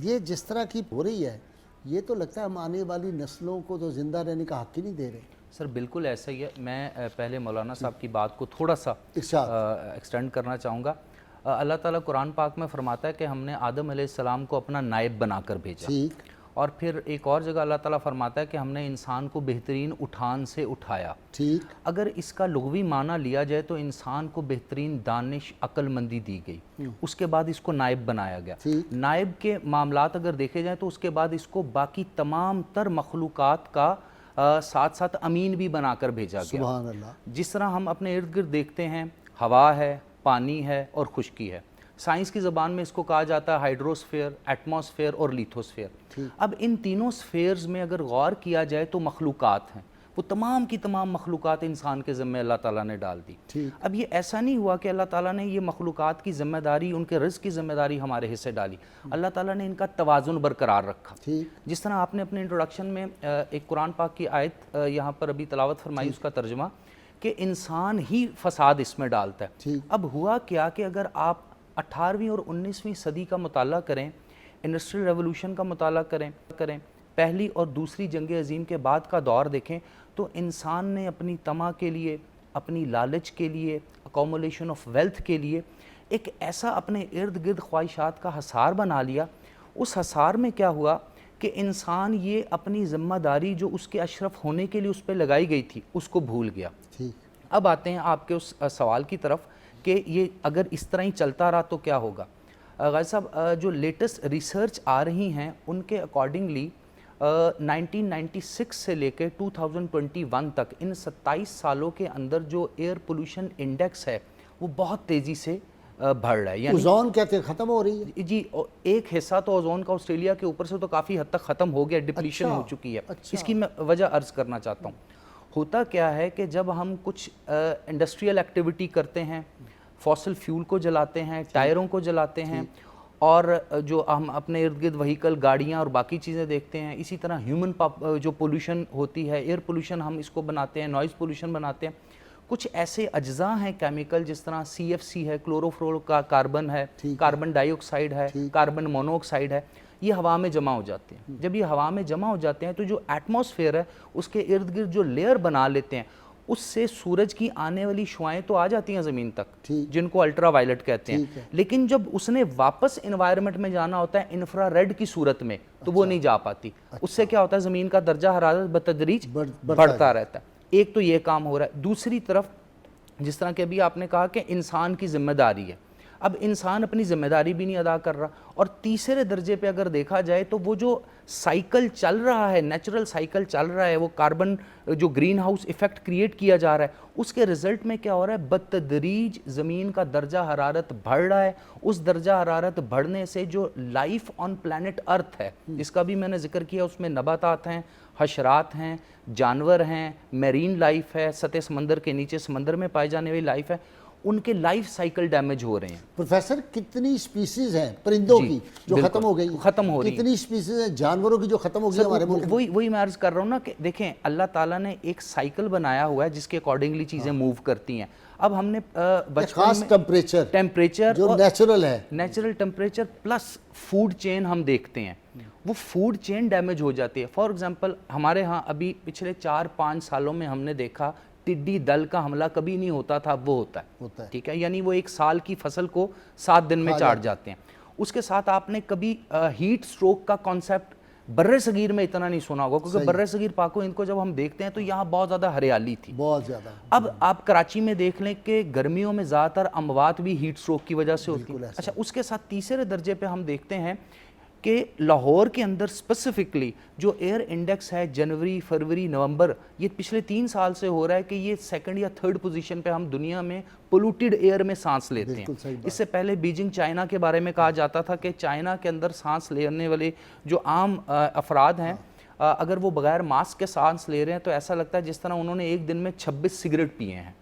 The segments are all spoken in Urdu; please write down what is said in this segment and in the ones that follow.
یہ جس طرح کی ہو رہی ہے یہ تو لگتا ہے ہم آنے والی نسلوں کو تو زندہ رہنے کا حق ہی نہیں دے رہے. سر بالکل ایسا ہی ہے. میں پہلے مولانا صاحب کی بات کو تھوڑا سا ایکسٹینڈ کرنا چاہوں گا. اللہ تعالیٰ قرآن پاک میں فرماتا ہے کہ ہم نے آدم علیہ السلام کو اپنا نائب بنا کر بھیجا. اور پھر ایک اور جگہ اللہ تعالیٰ فرماتا ہے کہ ہم نے انسان کو بہترین اٹھان سے اٹھایا. اگر اس کا لغوی معنی لیا جائے تو انسان کو بہترین دانش عقل مندی دی گئی, اس کے بعد اس کو نائب بنایا گیا. نائب کے معاملات اگر دیکھے جائیں تو اس کے بعد اس کو باقی تمام تر مخلوقات کا ساتھ ساتھ امین بھی بنا کر بھیجا گیا. سبحان اللہ. جس طرح ہم اپنے ارد گرد دیکھتے ہیں ہوا ہے, پانی ہے اور خشکی ہے. سائنس کی زبان میں اس کو کہا جاتا ہے ہائیڈروسفیئر, ایٹماسفیئر اور لیتھوسفیئر. اب ان تینوں سفیئرز میں اگر غور کیا جائے تو مخلوقات ہیں, وہ تمام کی تمام مخلوقات انسان کے ذمہ اللہ تعالیٰ نے ڈال دی. اب یہ ایسا نہیں ہوا کہ اللہ تعالیٰ نے یہ مخلوقات کی ذمہ داری, ان کے رزق کی ذمہ داری ہمارے حصے ڈالی. اللہ تعالیٰ نے ان کا توازن برقرار رکھا. جس طرح آپ نے اپنے انٹروڈکشن میں ایک قرآن پاک کی آیت یہاں پر ابھی تلاوت فرمائی, اس کا ترجمہ کہ انسان ہی فساد اس میں ڈالتا ہے. اب ہوا کیا کہ اگر آپ 18ویں اور 19ویں صدی کا مطالعہ کریں, انڈسٹریل ریولوشن کا مطالعہ کریں, پہلی اور دوسری جنگ عظیم کے بعد کا دور دیکھیں, تو انسان نے اپنی طمع کے لیے, اپنی لالچ کے لیے, اکومولیشن آف ویلتھ کے لیے ایک ایسا اپنے ارد گرد خواہشات کا حصار بنا لیا. اس حصار میں کیا ہوا کہ انسان یہ اپنی ذمہ داری جو اس کے اشرف ہونے کے لیے اس پہ لگائی گئی تھی اس کو بھول گیا. اب آتے ہیں آپ کے اس سوال کی طرف کہ یہ اگر اس طرح ہی چلتا رہا تو کیا ہوگا. غازی صاحب, جو لیٹسٹ ریسرچ آ رہی ہیں ان کے اکارڈنگلی 1996 سے لے کے 2021 تک ان 27 سالوں کے اندر جو ایئر پولوشن انڈیکس ہے وہ بہت تیزی سے بڑھ رہا ہے. یعنی اوزون کہتے ہیں ختم ہو رہی ہے. جی, ایک حصہ تو اوزون کا آسٹریلیا کے اوپر سے تو کافی حد تک ختم ہو گیا, ڈپلیشن ہو چکی ہے. اس کی میں وجہ عرض کرنا چاہتا ہوں. ہوتا کیا ہے کہ جب ہم کچھ انڈسٹریل ایکٹیویٹی کرتے ہیں, فوسل فیول کو جلاتے ہیں, ٹائروں کو جلاتے ہیں, اور جو ہم اپنے ارد گرد وہیکل, گاڑیاں اور باقی چیزیں دیکھتے ہیں, اسی طرح ہیومن جو پولوشن ہوتی ہے, ایئر پولوشن ہم اس کو بناتے ہیں, نوائز پولوشن بناتے ہیں. کچھ ایسے اجزاء ہیں کیمیکل جس طرح CFC ہے, کلوروفلور کا کاربن ہے, کاربن ڈائی آکسائڈ ہے, کاربن مونو آکسائڈ ہے, یہ ہوا میں جمع ہو جاتے ہیں. جب یہ ہوا میں جمع ہو جاتے ہیں تو جو ایٹماسفیئر ہے اس کے ارد گرد جو لیئر بنا لیتے ہیں, اس سے سورج کی آنے والی شعاعیں تو آ جاتی ہیں زمین تک, جن کو الٹرا وائلٹ کہتے ہیں. لیکن جب اس نے واپس انوائرمنٹ میں جانا ہوتا ہے انفرا ریڈ کی صورت میں تو وہ نہیں جا پاتی. اس سے کیا ہوتا ہے, زمین کا درجہ حرارت بتدریج بڑھتا رہتا ہے. ایک تو یہ کام ہو رہا ہے. دوسری طرف جس طرح کہ ابھی آپ نے کہا کہ انسان کی ذمہ داری ہے, اب انسان اپنی ذمہ داری بھی نہیں ادا کر رہا. اور تیسرے درجے پہ اگر دیکھا جائے تو وہ جو سائیکل چل رہا ہے, نیچرل سائیکل چل رہا ہے, وہ کاربن جو گرین ہاؤس ایفیکٹ کریٹ کیا جا رہا ہے, اس کے رزلٹ میں کیا ہو رہا ہے, بتدریج زمین کا درجہ حرارت بڑھ رہا ہے. اس درجہ حرارت بڑھنے سے جو لائف آن پلانٹ ارتھ ہے, جس کا بھی میں نے ذکر کیا, اس میں نباتات ہیں, حشرات ہیں, جانور ہیں, میرین لائف ہے, سطح سمندر کے نیچے سمندر میں پائی جانے والی لائف ہے, ان کے لائف سائیکل ڈیمیج ہو رہے ہیں. پروفیسر, کتنی سپیسیز ہیں پرندوں کی جو ختم ہو گئی, کتنی سپیسیز ہیں جانوروں کی جو ختم ہو گئی ہمارے ملک میں. وہی میں عرض کر رہا ہوں نا کہ دیکھیں اللہ تعالیٰ نے ایک سائیکل بنایا ہوا ہے جس کے اکارڈنگلی چیزیں موو کرتی ہیں. اب ہم نے خاص ٹیمپریچر جو نیچرل ہے, natural temperature plus food chain ہم دیکھتے ہیں, وہ فوڈ چین ڈیمیج ہو جاتی ہے. فار ایگزامپل ہمارے ہاں ابھی پچھلے 4-5 سالوں میں ہم نے دیکھا ٹڈی دل کا حملہ کبھی نہیں ہوتا تھا, اب وہ ہوتا ہے. ٹھیک ہے, یعنی وہ ایک سال کی فصل کو 7 دن میں چاٹ جاتے ہیں. اس کے ساتھ آپ نے کبھی ہیٹ سٹروک کا کانسیپٹ برِ صغیر میں اتنا نہیں سنا ہوگا, کیونکہ برِ صغیر پاک و ہند کو جب ہم دیکھتے ہیں تو یہاں بہت زیادہ ہریالی تھی, بہت زیادہ. اب آپ کراچی میں دیکھ لیں کہ گرمیوں میں زیادہ تر اموات بھی ہیٹ سٹروک کی وجہ سے ہوتی ہیں. اچھا, اس کے ساتھ تیسرے درجے پہ ہم دیکھتے ہیں کہ لاہور کے اندر اسپیسیفکلی جو ایئر انڈیکس ہے جنوری, فروری, نومبر, یہ پچھلے 3 سال سے ہو رہا ہے کہ یہ 2nd یا 3rd پوزیشن پہ ہم دنیا میں پولوٹیڈ ایئر میں سانس لیتے ہیں. اس سے پہلے بیجنگ چائنا کے بارے میں کہا جاتا تھا کہ چائنا کے اندر سانس لینے والے جو عام افراد ہیں, اگر وہ بغیر ماسک کے سانس لے رہے ہیں تو ایسا لگتا ہے جس طرح انہوں نے ایک دن میں 26 سگریٹ پیے ہیں.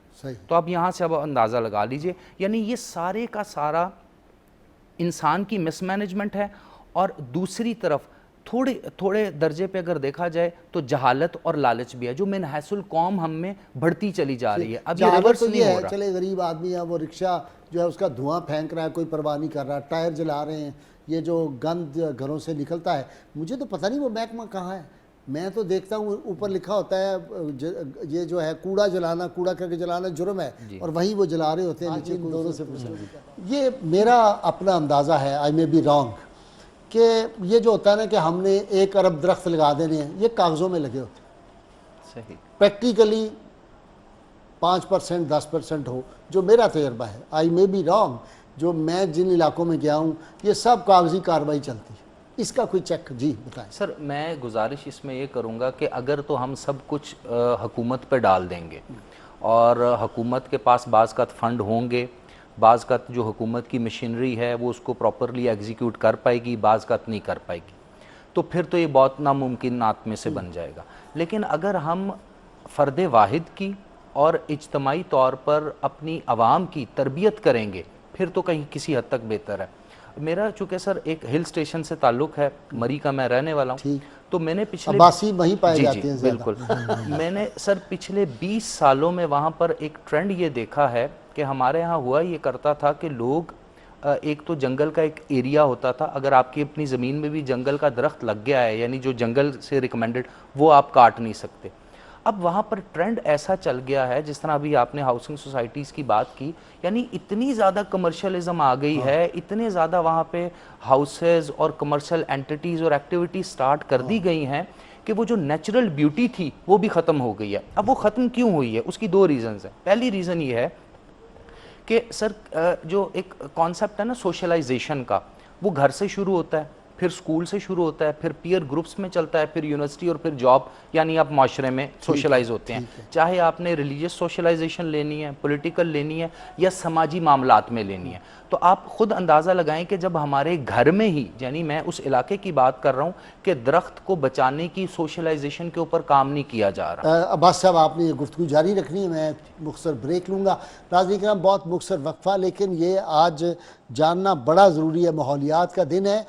تو آپ یہاں سے اب اندازہ لگا لیجئے. یعنی یہ سارے کا سارا انسان کی مس مینجمنٹ ہے. اور دوسری طرف تھوڑے درجے پہ اگر دیکھا جائے تو جہالت اور لالچ بھی ہے جو من حیث القوم ہم میں بڑھتی چلی جا رہی ہے. اب یہ ریورس نہیں ہو رہا. چلے غریب آدمی ہے, وہ رکشہ جو ہے اس کا دھواں پھینک رہا ہے, کوئی پرواہ نہیں کر رہا, ٹائر جلا رہے ہیں, یہ جو گند گھروں سے نکلتا ہے، مجھے تو پتہ نہیں وہ محکمہ کہاں ہے. میں تو دیکھتا ہوں اوپر لکھا ہوتا ہے یہ جو ہے کوڑا جلانا، کوڑا کر کے جلانا جرم ہے، اور وہیں وہ جلا رہے ہوتے ہیں نیچے دونوں سے. یہ میرا اپنا اندازہ ہے، آئی مے بی رانگ، کہ یہ جو ہوتا ہے نا کہ ہم نے 1 ارب درخت لگا دینے ہیں، یہ کاغذوں میں لگے ہوتے ہیں. صحیح. پریکٹیکلی 5% 10% ہو، جو میرا تجربہ ہے. آئی مے بی رانگ. جو میں جن علاقوں میں گیا ہوں یہ سب کاغذی کارروائی چلتی ہے. اس کا کوئی چیک جی بتائیں. سر میں گزارش اس میں یہ کروں گا کہ اگر تو ہم سب کچھ حکومت پہ ڈال دیں گے، اور حکومت کے پاس بعض کا فنڈ ہوں گے، بعض کا جو حکومت کی مشینری ہے وہ اس کو پراپرلی ایگزیکیوٹ کر پائے گی، بعض کا نہیں کر پائے گی، تو پھر تو یہ بہت ناممکنات میں سے بن جائے گا. لیکن اگر ہم فرد واحد کی اور اجتماعی طور پر اپنی عوام کی تربیت کریں گے، پھر تو کہیں کسی حد تک بہتر ہے. میرا چونکہ سر ایک ہل سٹیشن سے تعلق ہے، مری کا میں رہنے والا ہوں، تو میں نے پچھلے عباسی وہیں پائے جاتے ہیں زیادہ. بالکل. میں نے سر پچھلے 20 سالوں میں وہاں پر ایک ٹرینڈ یہ دیکھا ہے کہ ہمارے ہاں ہوا یہ کرتا تھا کہ لوگ ایک تو جنگل کا ایک ایریا ہوتا تھا، اگر آپ کی اپنی زمین میں بھی جنگل کا درخت لگ گیا ہے، یعنی جو جنگل سے ریکمینڈڈ، وہ آپ کاٹ نہیں سکتے. اب وہاں پر ٹرینڈ ایسا چل گیا ہے، جس طرح ابھی آپ نے ہاؤسنگ سوسائٹیز کی بات کی، یعنی اتنی زیادہ کمرشلزم آ گئی ہے، اتنے زیادہ وہاں پہ ہاؤسز اور کمرشل اینٹیٹیز اور ایکٹیویٹیز سٹارٹ کر دی گئی ہیں کہ وہ جو نیچرل بیوٹی تھی وہ بھی ختم ہو گئی ہے. اب وہ ختم کیوں ہوئی ہے؟ اس کی 2 ریزنز ہیں. پہلی ریزن یہ ہے کہ سر جو ایک کانسیپٹ ہے نا سوشلائزیشن کا، وہ گھر سے شروع ہوتا ہے، پھر سکول سے شروع ہوتا ہے، پھر پیئر گروپس میں چلتا ہے، پھر یونیورسٹی اور پھر جاب، یعنی آپ معاشرے میں سوشلائز ہوتے ہیں. چاہے آپ نے ریلیجیس سوشلائزیشن لینی ہے، پولیٹیکل لینی ہے، یا سماجی معاملات میں لینی ہے. تو آپ خود اندازہ لگائیں کہ جب ہمارے گھر میں ہی، یعنی میں اس علاقے کی بات کر رہا ہوں کہ درخت کو بچانے کی سوشلائزیشن کے اوپر کام نہیں کیا جا رہا. عباس صاحب آپ نے یہ گفتگو جاری رکھنی ہے، میں مختصر بریک لوں گا. ناظرین کرام بہت مختصر وقفہ، لیکن یہ آج جاننا بڑا ضروری ہے. ماحولیات کا دن ہے،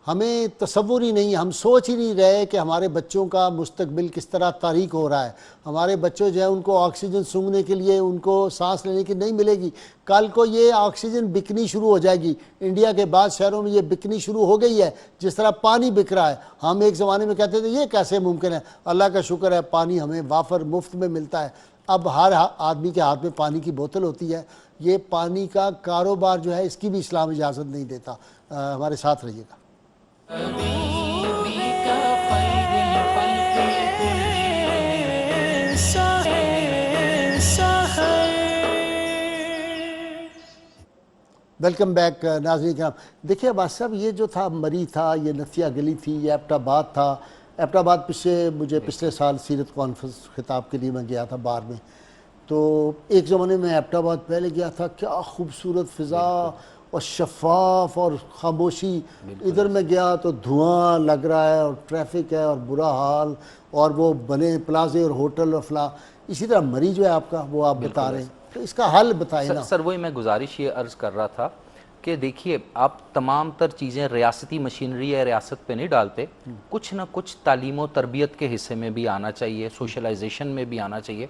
ہمیں تصور ہی نہیں، ہم سوچ ہی نہیں رہے کہ ہمارے بچوں کا مستقبل کس طرح تاریک ہو رہا ہے. ہمارے بچوں جو ہیں ان کو آکسیجن سونگھنے کے لیے، ان کو سانس لینے کی نہیں ملے گی. کل کو یہ آکسیجن بکنی شروع ہو جائے گی. انڈیا کے بعض شہروں میں یہ بکنی شروع ہو گئی ہے، جس طرح پانی بک رہا ہے. ہم ایک زمانے میں کہتے تھے یہ کیسے ممکن ہے؟ اللہ کا شکر ہے پانی ہمیں وافر مفت میں ملتا ہے. اب ہر آدمی کے ہاتھ میں پانی کی بوتل ہوتی ہے. یہ پانی کا کاروبار جو ہے اس کی بھی اسلام اجازت نہیں دیتا. ہمارے ساتھ رہیے گا. ویلکم بیک ناظرین کرام. دیکھیے عباس صاحب، یہ جو تھا مری تھا، یہ نتھیا گلی تھی، یہ ایبٹ آباد تھا. ایبٹ آباد مجھے پچھلے سال سیرت کانفرنس خطاب کے لیے میں گیا تھا بار میں. تو ایک زمانے میں ایبٹ آباد پہلے گیا تھا، کیا خوبصورت فضا اور شفاف اور خاموشی. ادھر میں گیا تو دھواں لگ رہا ہے اور ٹریفک ہے اور برا حال، اور وہ بنے پلازے اور ہوٹل اور فلاں. اسی طرح مری جو ہے آپ کا، وہ آپ بتا رہے ہیں، تو اس کا حل بتائیں نا. سر وہی میں گزارش یہ عرض کر رہا تھا کہ دیکھیے، آپ تمام تر چیزیں ریاستی مشینری یا ریاست پہ نہیں ڈالتے، کچھ نہ کچھ تعلیم و تربیت کے حصے میں بھی آنا چاہیے، سوشلائزیشن میں بھی آنا چاہیے.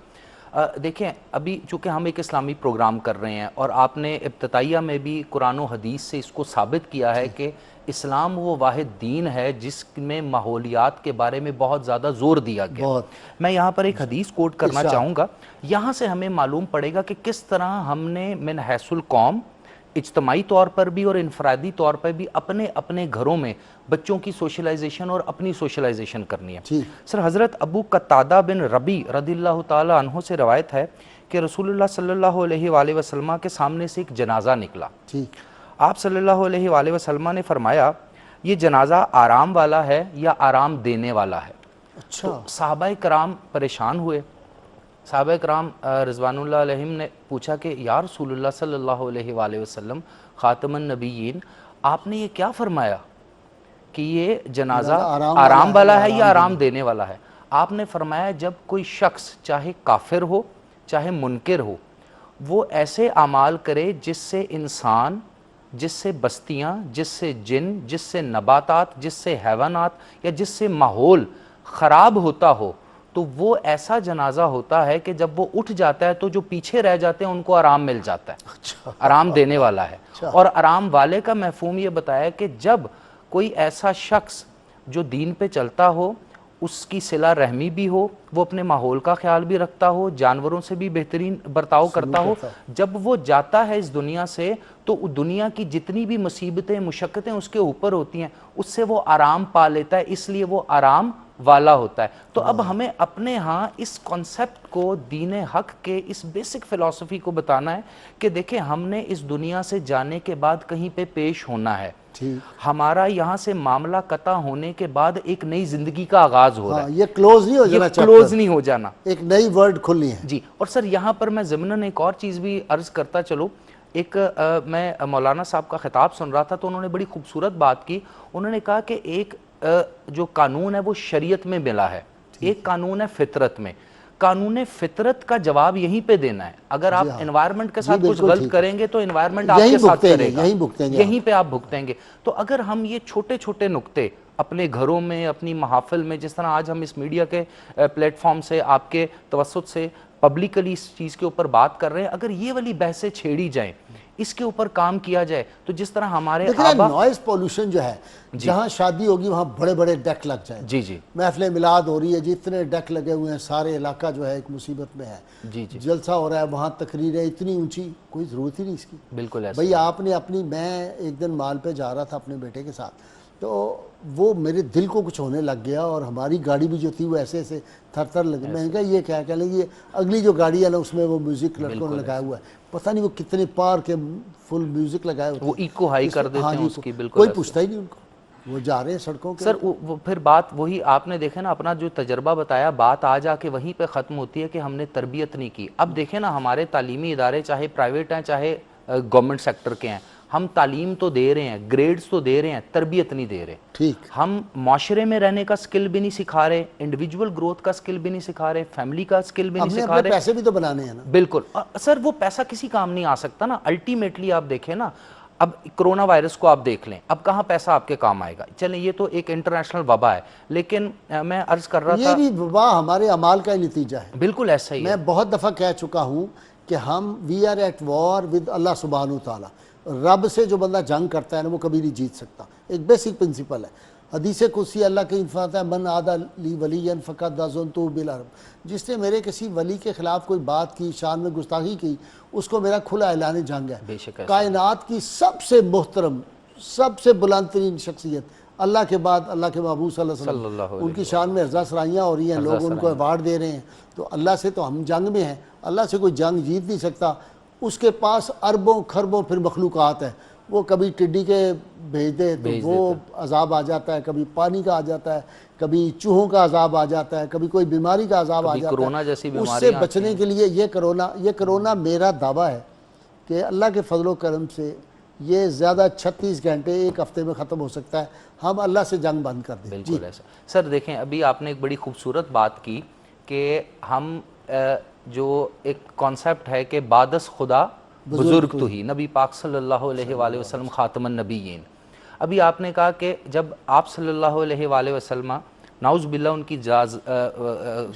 دیکھیں ابھی چونکہ ہم ایک اسلامی پروگرام کر رہے ہیں، اور آپ نے ابتدائیہ میں بھی قرآن و حدیث سے اس کو ثابت کیا ہے کہ اسلام وہ واحد دین ہے جس میں ماحولیات کے بارے میں بہت زیادہ زور دیا گیا. میں یہاں پر ایک حدیث کوٹ کرنا چاہوں گا. یہاں سے ہمیں معلوم پڑے گا کہ کس طرح ہم نے من حیث القوم اجتماعی طور پر بھی اور انفرادی طور پر بھی اپنے اپنے گھروں میں بچوں کی سوشلائزیشن اور اپنی سوشلائزیشن کرنی ہے. سر حضرت ابو قتادہ بن ربی رضی اللہ تعالی عنہ سے روایت ہے کہ رسول اللہ صلی اللہ علیہ وآلہ وسلم کے سامنے سے ایک جنازہ نکلا. آپ صلی اللہ علیہ وآلہ وسلم نے فرمایا یہ جنازہ آرام والا ہے یا آرام دینے والا ہے؟ تو صحابہ کرام پریشان ہوئے. صحابہ کرام رضوان اللہ علیہم نے پوچھا کہ یا رسول اللہ صلی اللہ علیہ وآلہ وسلم خاتم النبیین، آپ نے یہ کیا فرمایا کہ یہ جنازہ آرام والا ہے یا آرام دینے والا ہے؟ آپ نے فرمایا جب کوئی شخص چاہے کافر ہو چاہے منکر ہو، وہ ایسے اعمال کرے جس سے انسان، جس سے بستیاں، جس سے جن، جس سے نباتات، جس سے حیوانات یا جس سے ماحول خراب ہوتا ہو، تو وہ ایسا جنازہ ہوتا ہے کہ جب وہ اٹھ جاتا ہے تو جو پیچھے رہ جاتے ہیں ان کو آرام مل جاتا ہے. آرام دینے والا ہے. اور آرام والے کا مفہوم یہ بتایا کہ جب کوئی ایسا شخص جو دین پہ چلتا ہو, اس کی صلہ رحمی بھی ہو, وہ اپنے ماحول کا خیال بھی رکھتا ہو, جانوروں سے بھی بہترین برتاؤ کرتا ہو, جب وہ جاتا ہے اس دنیا سے تو دنیا کی جتنی بھی مصیبتیں مشقتیں اس کے اوپر ہوتی ہیں اس سے وہ آرام پا لیتا ہے, اس لیے وہ آرام والا ہوتا ہے. تو اب ہمیں اپنے ہاں اس کانسیپٹ کو, دین حق کے اس بیسک فلسفی کو بتانا ہے کہ دیکھیں ہم نے اس دنیا سے جانے کے بعد کہیں پہ پیش ہونا ہے. ہمارا یہاں سے معاملہ قطع ہونے کے بعد ایک نئی زندگی کا آغاز ہو رہا ہے. یہ کلوز نہیں ہو جانا, کلوز نہیں ہو جانا, ایک نئی ورلڈ کھلنی ہے. جی. اور سر یہاں پر میں ضمناً ایک اور چیز بھی عرض کرتا چلو. ایک میں مولانا صاحب کا خطاب سن رہا تھا تو انہوں نے بڑی خوبصورت بات کی. انہوں نے کہا کہ ایک جو قانون ہے وہ شریعت میں ملا ہے, ایک قانون ہے فطرت میں. قانون فطرت کا جواب یہیں پہ دینا ہے. اگر آپ انوائرمنٹ کے ساتھ کچھ غلط کریں گے تو انوائرمنٹ آپ کے ساتھ کرے گا, یہیں پہ آپ بھگتیں گے. تو اگر ہم یہ چھوٹے چھوٹے نقطے اپنے گھروں میں, اپنی محافل میں, جس طرح آج ہم اس میڈیا کے پلیٹ فارم سے آپ کے توسط سے پبلکلی اس چیز کے اوپر بات کر رہے ہیں, اگر یہ والی بحثیں چھیڑی جائیں, اس کے اوپر کام کیا جائے, تو جس طرح ہمارے آبا نوائز پولوشن جو ہے, جہاں شادی ہوگی وہاں بڑے بڑے ڈیک لگ جائیں. جی جی. محفل میلاد ہو رہی ہے, جتنے ڈیک لگے ہوئے ہیں, سارے علاقہ جو ہے ایک مصیبت میں ہے. جی جی. جلسہ ہو رہا ہے, وہاں تقریریں اتنی اونچی, کوئی ضرورت ہی نہیں اس کی. بالکل ایسا. بھئی آپ نے اپنی, میں ایک دن مال پہ جا رہا تھا اپنے بیٹے کے ساتھ, تو وہ میرے دل کو کچھ ہونے لگ گیا, اور ہماری گاڑی بھی جو تھی وہ ایسے ایسے تھر تھر لگی. میں نے کہا یہ کیا, کہہ لیں یہ اگلی جو گاڑی ہے نا اس میں وہ میوزک لڑکوں نے لگایا ہوا ہے, پتہ نہیں وہ کتنے پار کے فل میوزک لگائے ہوتے ہیں, وہ ایکو ہائی کر دیتے ہیں اس کی. بالکل کوئی پوچھتا ہی نہیں ان کو, وہ جا رہے ہیں سڑکوں کے. سر وہ پھر بات وہی آپ نے دیکھے نا, اپنا جو تجربہ بتایا, بات آ جا کے وہیں پہ ختم ہوتی ہے کہ ہم نے تربیت نہیں کی. اب دیکھیں نا ہمارے تعلیمی ادارے چاہے پرائیویٹ ہیں چاہے گورنمنٹ سیکٹر کے ہیں, ہم تعلیم تو دے رہے ہیں, گریڈز تو دے رہے ہیں, تربیت نہیں دے رہے. ٹھیک. ہم معاشرے میں رہنے کا سکل بھی نہیں سکھا رہے, انڈیویجول گروتھ کا سکل بھی نہیں سکھا رہے, فیملی کا سکل بھی نہیں سکھا رہے. پیسے بھی تو بنانے ہیں نا. بالکل. سر وہ پیسہ کسی کام نہیں آ سکتا نا. الٹیمیٹلی آپ دیکھیں نا, اب کرونا وائرس کو آپ دیکھ لیں, اب کہاں پیسہ آپ کے کام آئے گا. چلیں یہ تو ایک انٹرنیشنل وبا ہے, لیکن میں عرض کر رہا تھا یہ بھی وبا ہمارے اعمال کا ہی نتیجہ ہے. بالکل ایسا ہی ہے. میں بہت دفعہ کہہ چکا ہوں کہ ہم we are at war with Allah سبحانہ وتعالی. رب سے جو بندہ جنگ کرتا ہے نا وہ کبھی نہیں جیت سکتا. ایک بیسک پرنسپل ہے. حدیث قدسی اللہ کے انفراد ہے, من عادى لی ولیا فقد آذنته بالحرب. جس نے میرے کسی ولی کے خلاف کوئی بات کی, شان میں گستاخی کی, اس کو میرا کھلا اعلان جنگ ہے. بے شک کائنات کی سب سے محترم, سب سے بلند ترین شخصیت اللہ کے بعد اللہ کے محبوب صلی اللہ علیہ وسلم, ان کی شان میں ارزا سرائیاں ہو رہی ہیں, لوگ ان کو ایوارڈ دے رہے ہیں. تو اللہ سے تو ہم جنگ میں ہیں, اللہ سے کوئی جنگ جیت نہیں سکتا. اس کے پاس اربوں کھربوں پھر مخلوقات ہیں, وہ کبھی ٹڈی کے بھیج دے تو وہ عذاب آ جاتا ہے, کبھی پانی کا آ جاتا ہے, کبھی چوہوں کا عذاب آ جاتا ہے, کبھی کوئی بیماری کا عذاب آ جاتا ہے. کرونا جیسی اس سے بچنے کے لیے یہ کرونا میرا دعویٰ ہے کہ اللہ کے فضل و کرم سے یہ زیادہ 36 گھنٹے ایک ہفتے میں ختم ہو سکتا ہے. ہم اللہ سے جنگ بند کر دیں. بالکل ایسا. سر دیکھیں ابھی آپ نے ایک بڑی خوبصورت بات کی کہ ہم جو ایک کانسیپٹ ہے کہ بادس خدا بزرگ تو ہی, نبی پاک صلی اللہ علیہ وآلہ وسلم خاتم النبیین. ابھی آپ نے کہا کہ جب آپ صلی اللہ علیہ وآلہ وسلم نعوذ باللہ ان کی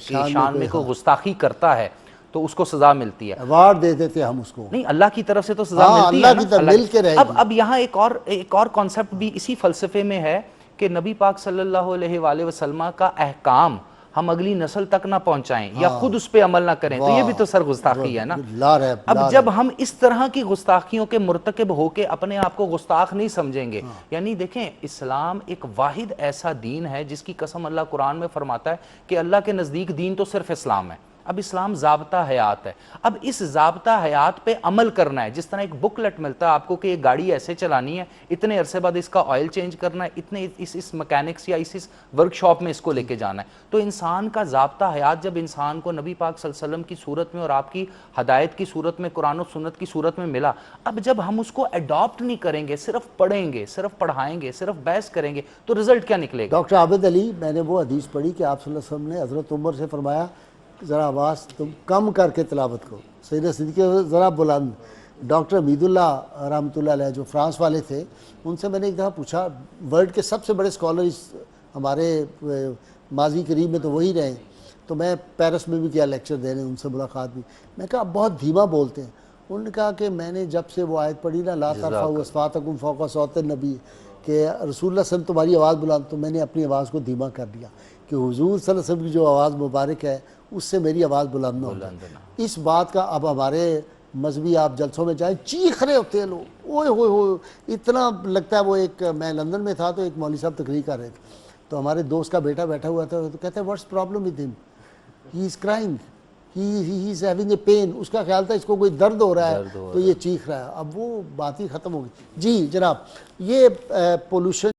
شان میں کو گستاخی کرتا ہے تو اس کو سزا ملتی ہے. ایوارڈ دے دیتے ہیں ہم اس کو. نہیں, اللہ کی طرف سے تو سزا ملتی ہے اللہ کی طرف مل کے رہے گی. اب یہاں ایک اور کانسیپٹ بھی اسی فلسفے میں ہے کہ نبی پاک صلی اللہ علیہ وآلہ وسلم کا احکام ہم اگلی نسل تک نہ پہنچائیں یا خود اس پہ عمل نہ کریں, تو یہ بھی تو سر گستاخی ہے نا. اب جب ہم اس طرح کی گستاخیوں کے مرتکب ہو کے اپنے آپ کو گستاخ نہیں سمجھیں گے, یعنی دیکھیں اسلام ایک واحد ایسا دین ہے جس کی قسم اللہ قرآن میں فرماتا ہے کہ اللہ کے نزدیک دین تو صرف اسلام ہے. اب اسلام ضابطہ حیات ہے. اب اس ضابطہ حیات پہ عمل کرنا ہے. جس طرح ایک بکلٹ ملتا ہے آپ کو کہ یہ گاڑی ایسے چلانی ہے, اتنے عرصے بعد اس کا آئل چینج کرنا ہے, اتنے اس مکینکس یا اس ورک شاپ میں اس کو لے کے جانا ہے. تو انسان کا ضابطہ حیات جب انسان کو نبی پاک صلی اللہ علیہ وسلم کی صورت میں اور آپ کی ہدایت کی صورت میں, قرآن و سنت کی صورت میں ملا, اب جب ہم اس کو اڈاپٹ نہیں کریں گے, صرف پڑھیں گے, صرف پڑھائیں گے, صرف بحث کریں گے, تو رزلٹ کیا نکلے گا؟ ڈاکٹر عابد علی, میں نے وہ حدیث پڑھی کہ آپ صلی اللہ علیہ وسلم نے حضرت عمر سے فرمایا ذرا آواز تم کم کر کے تلاوت کرو. سیدنا صدیق ذرا بلند. ڈاکٹر حمید اللہ رحمۃ اللہ علیہ جو فرانس والے تھے, ان سے میں نے ایک دفعہ پوچھا, ورلڈ کے سب سے بڑے اسکالر ہمارے ماضی قریب میں تو وہی رہے, تو میں پیرس میں بھی کیا لیکچر دینے، ان سے ملاقات بھی، میں کہا آپ بہت دھیما بولتے ہیں. انہوں نے کہا کہ میں نے جب سے وہ آیت پڑھی نا لا ترفعوا اصواتکم فوق صوت النبی، کہ رسول اللہ صلی اللہ علیہ وسلم تمہاری آواز بلند، تو میں نے اپنی آواز کو دھیما کر دیا کہ حضور صلی اللہ علیہ وسلم کی جو آواز مبارک ہے اس سے میری آواز بلند نہ ہو جائے. اس بات کا اب ہمارے مذہبی آپ جلسوں میں جائیں چیخ رہے ہوتے ہیں لوگ، اوئے ہوئے ہوئے، اتنا لگتا ہے. وہ ایک میں لندن میں تھا تو ایک مولوی صاحب تقریر کر رہے تھے، تو ہمارے دوست کا بیٹا بیٹھا ہوا تھا، تو کہتے ہیں what's problem with him, he is crying, he is having a pain. اس کا خیال تھا اس کو کوئی درد ہو رہا ہے تو یہ چیخ رہا ہے. اب وہ بات ہی ختم ہو گئی. جی جناب، یہ پولوشن